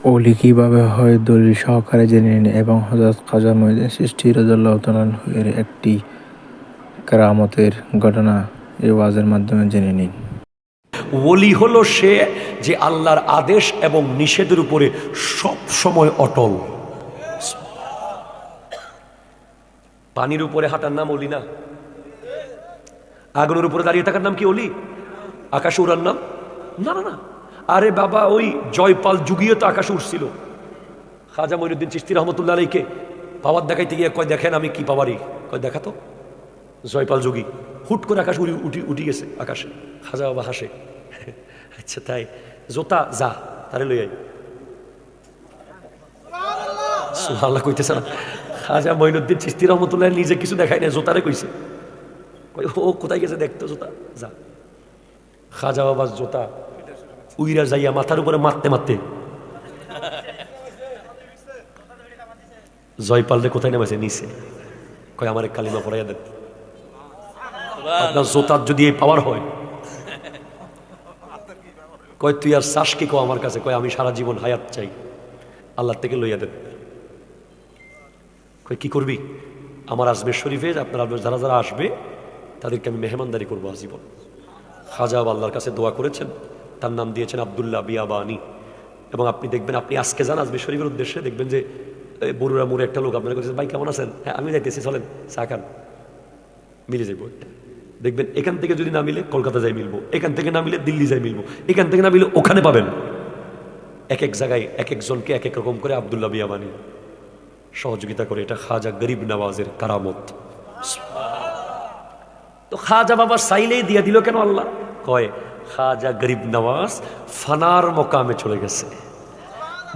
ওলি কিভাবে হয় দলিল সহকারে জেনে নিন এবং হযরত খাজা মঈনুদ্দিন চিশতি রাদিয়াল্লাহু তাআলা আনহু এর একটি কেরামতের ঘটনা এই ওয়াজের মাধ্যমে জেনে নিন। ওলি হলো সে যে আল্লাহর আদেশ এবং নিষেধের উপরে সব সময় অটল। পানির উপরে হাঁটার নাম ওলি না? আগুনের উপরে দাঁড়িয়ে থাকার নাম কি ওলি? আকাশে উড়ার নাম না না না। আরে বাবা, ওই জয়পাল যুগীয় তো আকাশে উঠছিল। খাজা মঈনুদ্দিন চিশতি রহমতুল্লাহ আলাইকে পাওয়ার দেখাইতে গিয়ে কয় দেখেন আমি কি পাওয়ারি, কয় দেখাতো। জয়পাল যোগী হুট করে আকাশ উঠি গেছে আকাশে। খাজা বাবা হাসে, আচ্ছা তাই, জোতা যা তারে লই আই। সুবহানাল্লাহ কইতেছে না? খাজা মঈনুদ্দিন চিশতি রহমতুল্লাহ নিজে কিছু দেখায় না, জোতারে কইছে। ও কোথায় গেছে দেখতো, জোতা যা। খাজা বাবার জোতা উইরা যাইয়া মাথার উপরে মারতে মারতে জয়পালরে কোথায় নেমেছে? নিচে। কয় আমার কালিমা পড়াইয়া দেন। আপনার জোতার যদি এই পাওয়ার হয়, কয় তুই আর চাস কি? কো আমার কাছে। কয় আমি সারা জীবন হায়াত চাই, আল্লাহ থেকে লইয়া দেন। কয় কি করবি? আমার আজমের শরীফে আপনার যারা যারা আসবে তাদেরকে আমি মেহমানদারি করবো আজীবন। খাজা আল্লাহর কাছে দোয়া করেছেন, তার নাম দিয়েছেন আব্দুল্লাহ বিয়াবানি। এবং আপনি দেখবেন, আপনি আজকে যান আজমের শরীফের উদ্দেশ্যে, দেখবেন যে বরুড়া মোড়ে একটা লোক আপনার কাছে, ভাই কেমন আছেন? হ্যাঁ আমি যাইতেছি, চলেন চা খান, মিলে যাইব একটা। দেখবেন এখান থেকে যদি না মিলে কলকাতা যাই মিলবো, এখান থেকে না মিলে দিল্লি যাই মিলবো, এখান থেকে না মিলে ওখানে পাবেন। এক এক জায়গায় এক একজনকে এক এক রকম করে আব্দুল্লাহ বিয়াবানি সহযোগিতা করে। এটা খাজা গরিব নওয়াজের কারামত। তো খাজা বাবা চাইলেই দিয়া দিল কেন আল্লাহ? কয় খাজা গরিব নওয়াজ ফানার মোকামে চলে গেছে,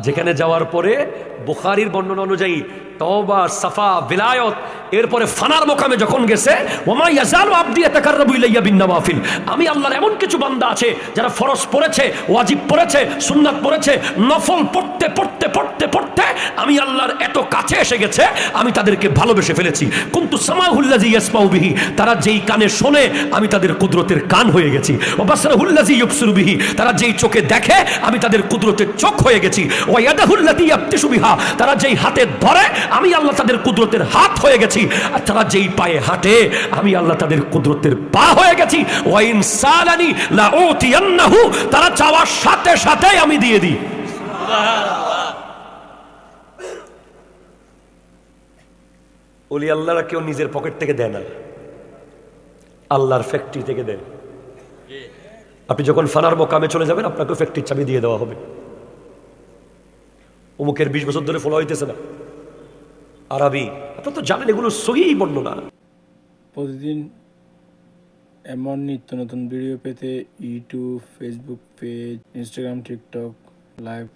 যেখানে যাওয়ার পরে বুখারীর বর্ণনা অনুযায়ী তওবা, সাফা, বিলায়ত, এরপরে ফানার মোকামে যখন গেছে, ওমা ইয়াজালু আবদি ইয়াতাকাররাবু ইলাইয়া বিন নওয়াফিল, আমি আল্লাহর এমন কিছু বান্দা আছে যারা ফরজ পড়েছে, ওয়াজিব পড়েছে, সুন্নাত পড়েছে, নফল পড়তে পড়তে পড়তে পড়তে আমি আল্লাহর এত কাছে এসে গেছে, আমি তাদেরকে ভালোবেসে ফেলেছি। কুনতু সামাউল্লাযী ইয়াসমাউ বিহি, তারা যেই কানে শোনে আমি তাদের কুদরতের কান হয়ে গেছি। ওয়া বাসারুল্লাযী ইউবসিরু বিহি, তারা যেই চোখে দেখে আমি তাদের কুদরতের চোখ হয়ে গেছি। ওয়া ইয়াদাহুল্লাতী ইয়াবতিশু বিহা, তারা যেই হাতে ধরে আমি আল্লাহ তাদের কুদরতের হাত হয়ে গেছি। আর তারা যেই পায়ে হাঁটে আমি আল্লাহ তাদের কুদরতের পা হয়ে গেছি। ওয়া ইন সালানি লা উতিয়ান্নাহু, তারা চাওয়ার সাথে সাথে আমি দিয়ে দিই। সুবহানাল্লাহ। ওলি আল্লাহরা কেউ নিজের পকেট থেকে দেয় না, আল্লাহর ফ্যাক্টরি থেকে দেয়। আপনি যখন ফানার মোকামে চলে যাবেন আপনাকে ফ্যাক্টরির চাবি দিয়ে দেওয়া হবে। অমুকের 20 বছর ধরে ফলো হইতেছে না আরবি, আপনারা তো জানেন এগুলো সহিহ বর্ণনা। প্রতিদিন এমন নিত্য নতুন ভিডিও পেতে YouTube, Facebook page, Instagram, TikTok live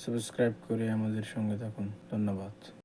subscribe করে আমাদের সঙ্গে থাকুন। ধন্যবাদ।